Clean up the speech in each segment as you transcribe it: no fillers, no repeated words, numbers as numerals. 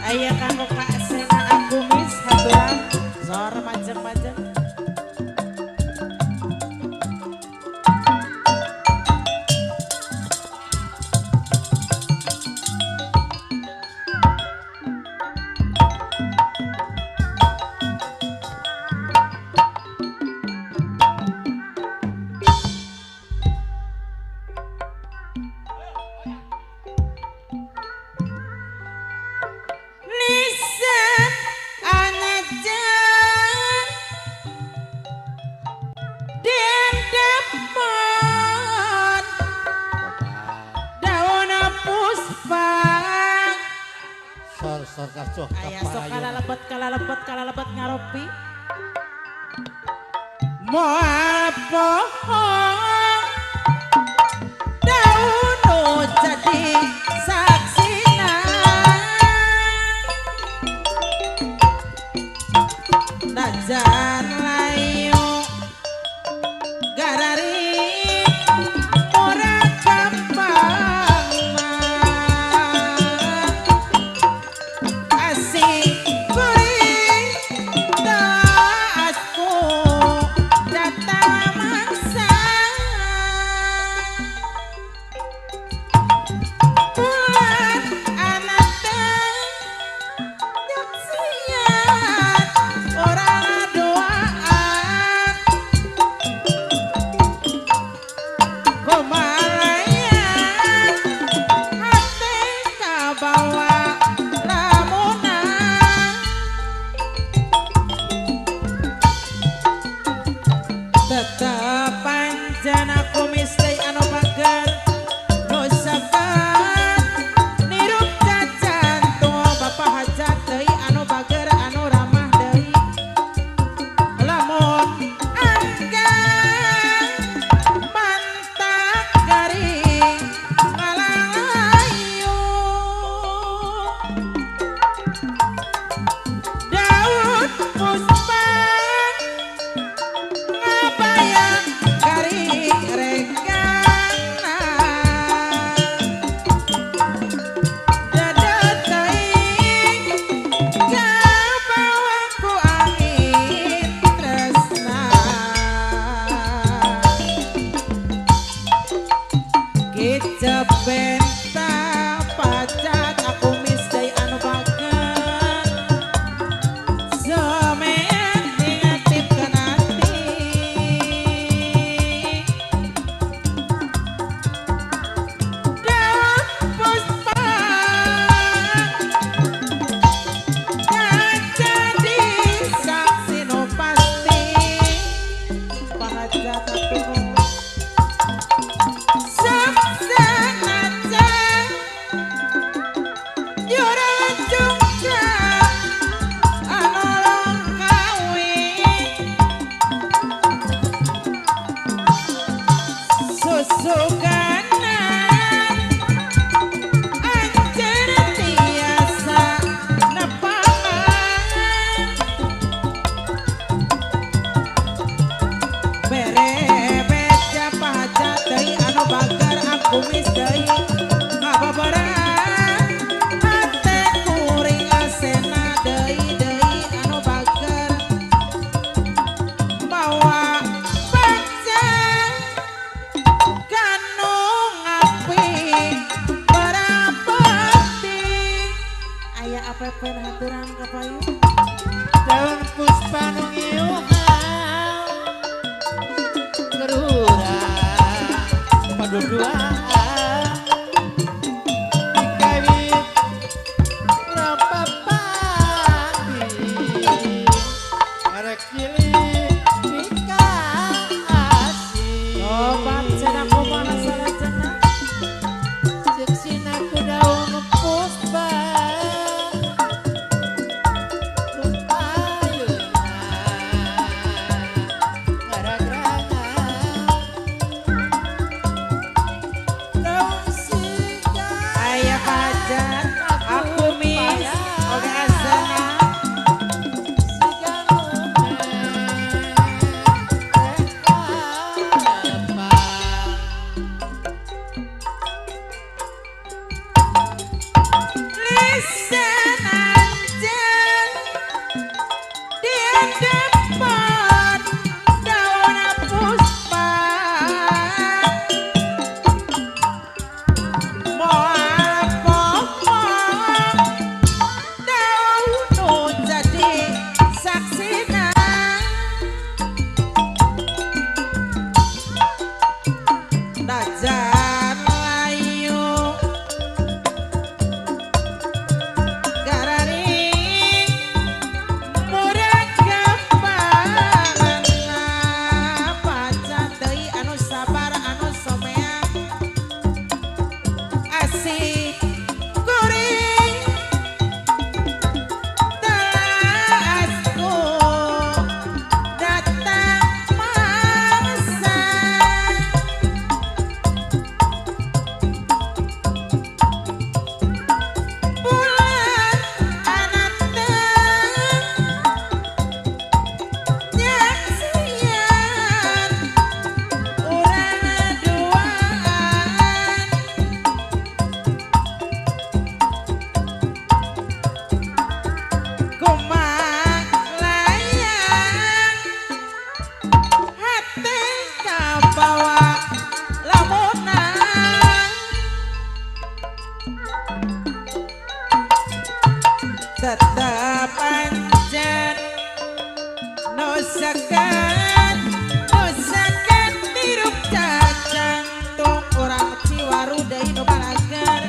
Aya kanggo Kak Sena aku mis haturan zor majeng-majeng. Listen anajan den depon daun puspa Sor kacoh aya sok kalalebet ngaropi moal pohon daun jadi saksina Dajan layu garari ora gampang asik kuring daasku datang mangsa bulan anak nyaksian orang doaan kumalayan hati kabawa lamunan tetep panjang aku misteri anu pager nusakan nirup jajan tua bapak hajat deui anu bager anu ramah deui lamun anggang mantak garing ngalayu daun puspa ngabayang garing regana dadet teuing kabawa ku angin tresna kicep benta pacat aku misdai anu bager semean ningatipkeun ati daun puspa jadi saksi nu pasti pahajat atuh Saksanaja jurang jungka anolong kawin susuganan anjeun tiasa nepangan bere beja pahajat deui anu bager aku mis deui ngababaran hate kuring asena deui anu bager bawa panjang kanu ngapi berapeti aya apepen haturan kapayu daun puspa nu ngiuhan gerurang paduduan dikawit rapapati arek cilik dikasih obat cenah kumaha salajengna ceksina ku daun puspa tetepanjen nusakan nusakan tirup cacantung orang ciwaru deui nu balagar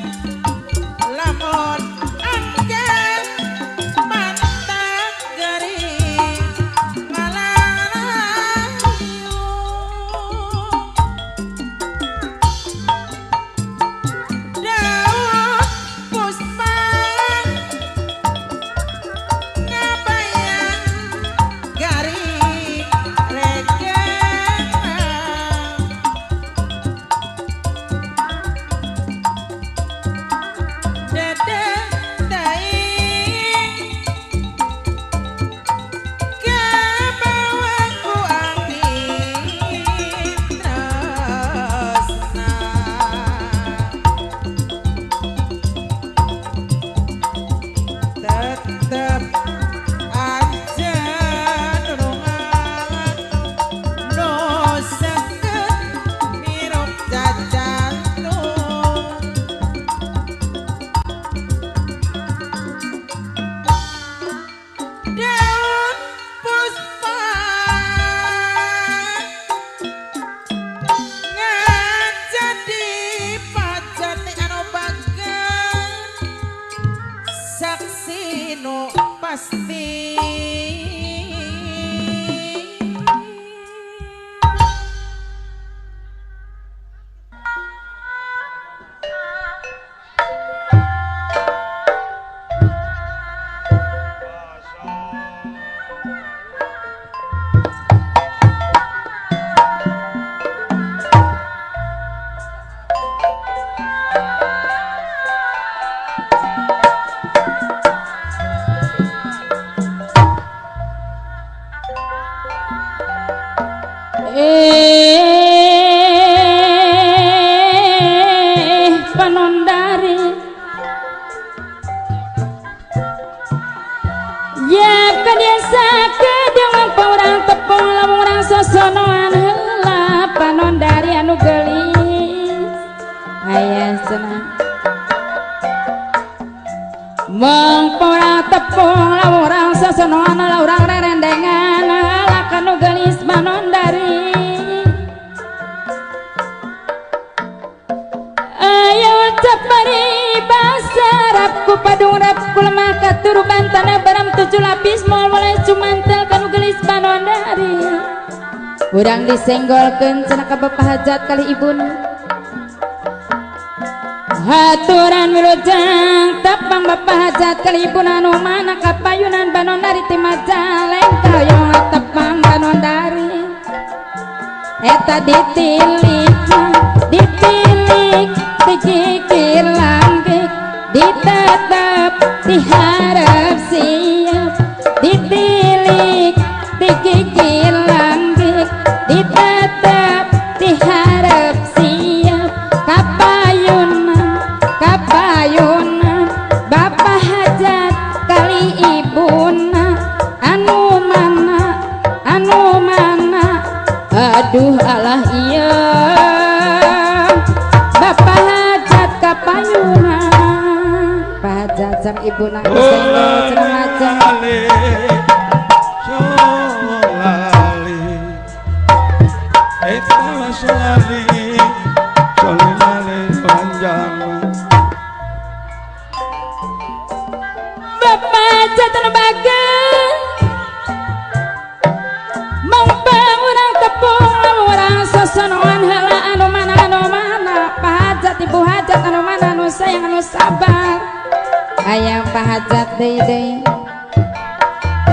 lamun angkat mantap gering ngalayu daun puspa ngabayang garing regana dedeh daing kabawaku angin tresna tetep aja nulungan no seket mirup jajantung daun puspa ngajadi pajati anu bagan saksi nu pasti Panondari ya kadiasa kedeng paurang tepung lamun urang sosonoan heula panondari anu geulis aya cenah mung paurang tepung lamun urang sosonoan heula urang rerendengan heula kanu geulis panondari ayo cepari basarapku padungrapku lemah katuruban tanah baram 7 lapis moal mulai cumantel kanu gelis panondari urang disenggolkeun cenah ka bapa hajat kali ibuna haturan wilujeng tapang bapa hajat kali ibuna anu mana kapayunan panondari ti Majalengka hoyong tapang panondari eta ditilik dikikir langgik ditetep diharap siap ditilik dikikir langgik ditetep diharap siap kapayunan bapa hajat kali ibuna anu mana aduh alah iya bapak hajat kapayunan pahajat sang ibu nang disenggol cenah aja solali eta solali solali panjang bapak hajat anu bagus mangpang urang tepung urang sosonoan heula anu mana pahajat ibu hajat anu mana anu sayang anu sabar hayang pahajat deui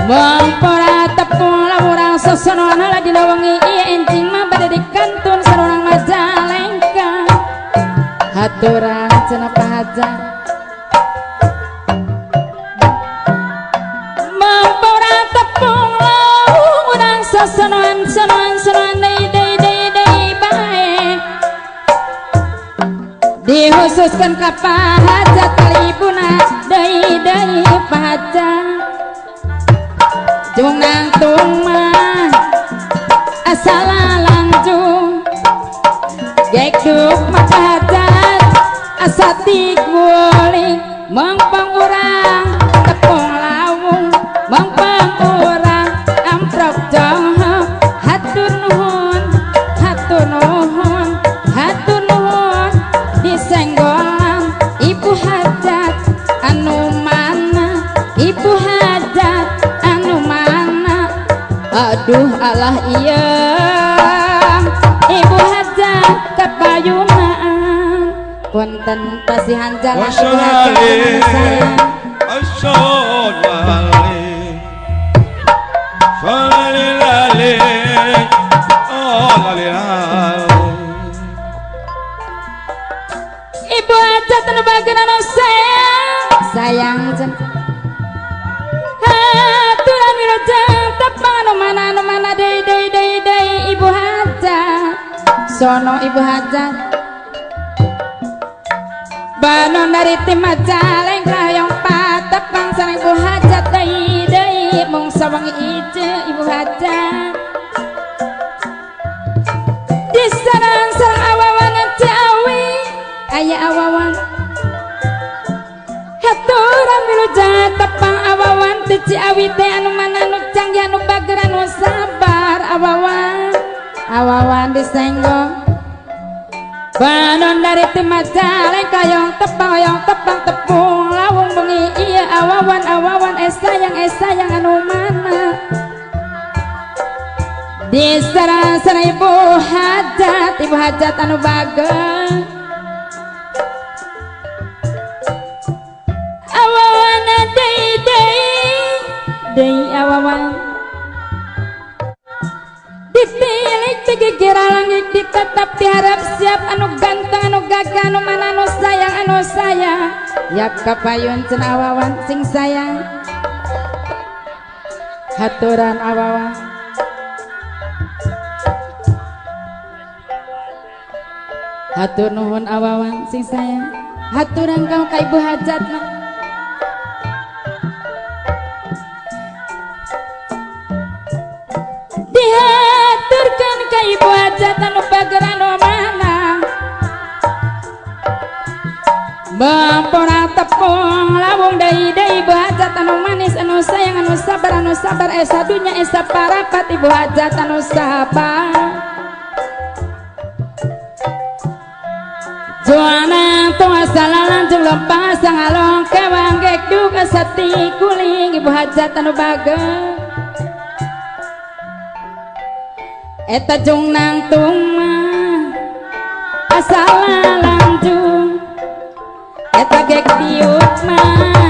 mangpora tepung urang sosonoan heula dina wengi ieu enjing mah bade dikantun sareng Majalengka haturan cenah pahajat mangpora tepung urang sosonoan deui bae dikhususkan ka pahajat kali ibuna deui pahajat jung nangtung mah asal langjung gekduk mah pahajat asa tik wuling mangpang urang tepung ibu hajat anu mana aduh alah iya ibu hajat kapayunaan punten pasihan jalan ibu hajat anu sayang As-salali Salali lali Oh lali lali ibu hajat anu bageun anu sayang jen haturan wilujeng tepang anu mana deui ibu hajat sono ibu hajat banon dari tim Majaleng layong patepang sareng ibu hajat deui mung sawangi ieu ibu hajat di sareng awawan Ciawi aya awawan haturan wilujeng tepang awawan ti Ciawi teh anu mana anu canggih anu bager anu sabar awawan disenggong banon dari tim Majaleng kayong tepang tepung lawung bengi iya awawan sayang anu mana di sareng ibu hajat anu bager awawan deui awawan ditilik digigir langit ditetap diharap siap anu ganteng anu gagah anu mana anu sayang yap kapayun cenah awawan sing sayang haturan awawan hatur nuhun awawan sing sayang haturan kau ka ibu hajat mah dihaturkan ka ibu hajat anu bager anu mana bampora tepung lawung deui ibu hajat anu manis anu sayang anu sabar esa dunya esa parapat ibu hajat anu sabar Joana tua salalan jeung lempah sangalong kewang gek duka sati kuling ibu hajat anu bager eta jung nangtung mah asalalanjung eta gek diuk mah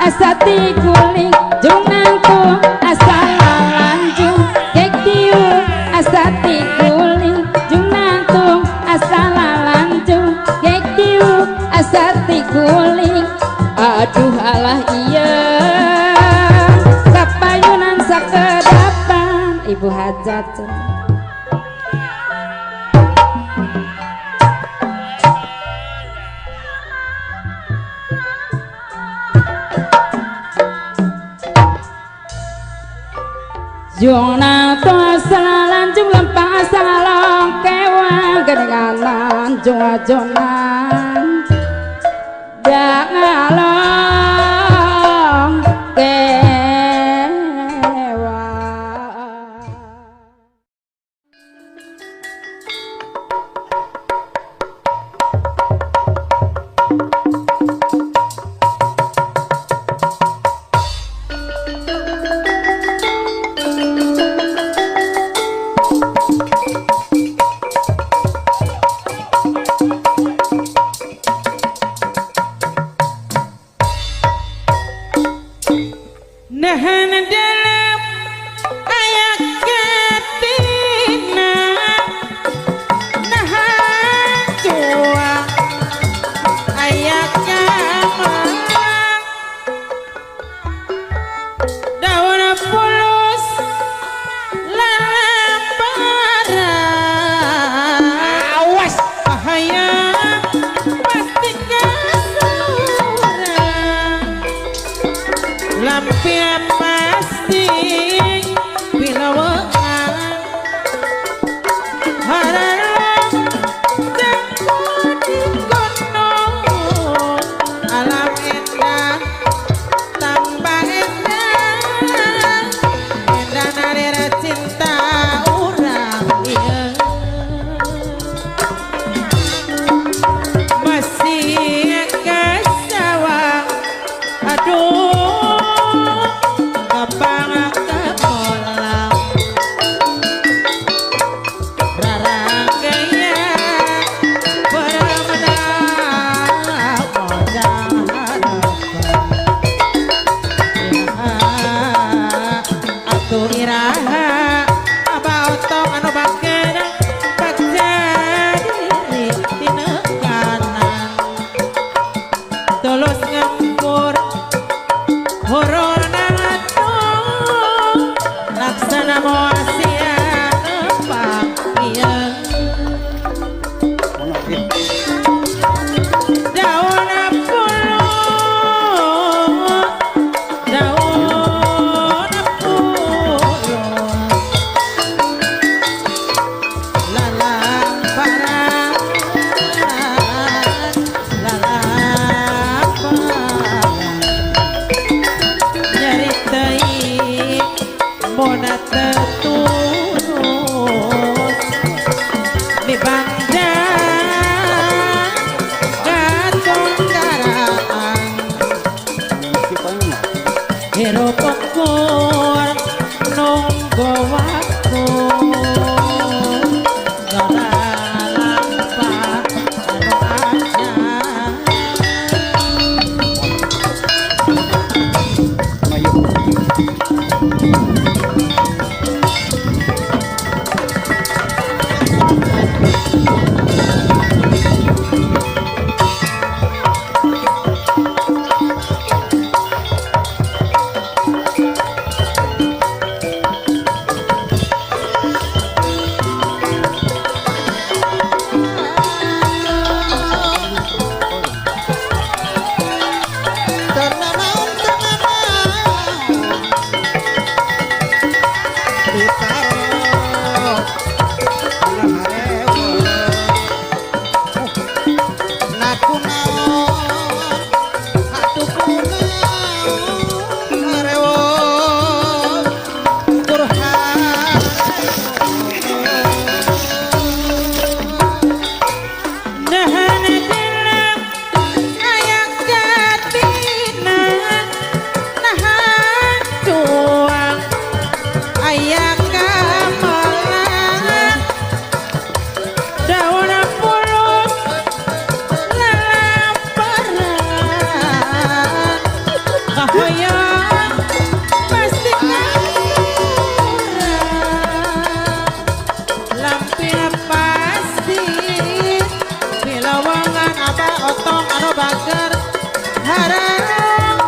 asati kuling jung nangtung asalalanjung gek diuk asati kuling jung nangtung asalalanjung gek diuk asati kuling aduh alah iya kapayunan sakedapan ibu hajat Jona to salalan jung lempang salong kewang gedenganan jung ajonan dak ngalong Masih ke sawah aduh Mona terturus di bandar Gatunggaraan hirup ukur nunggu waktu gara lampa anu aja Bakar harap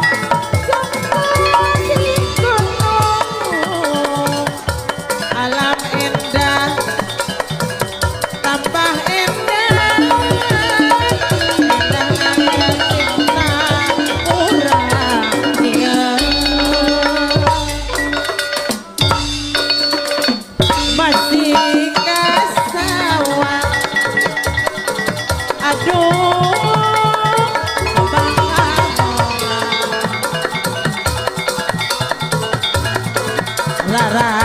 di gunung alam indah tambah indah indahnya cinta orang dia masih kasawat aduh Rara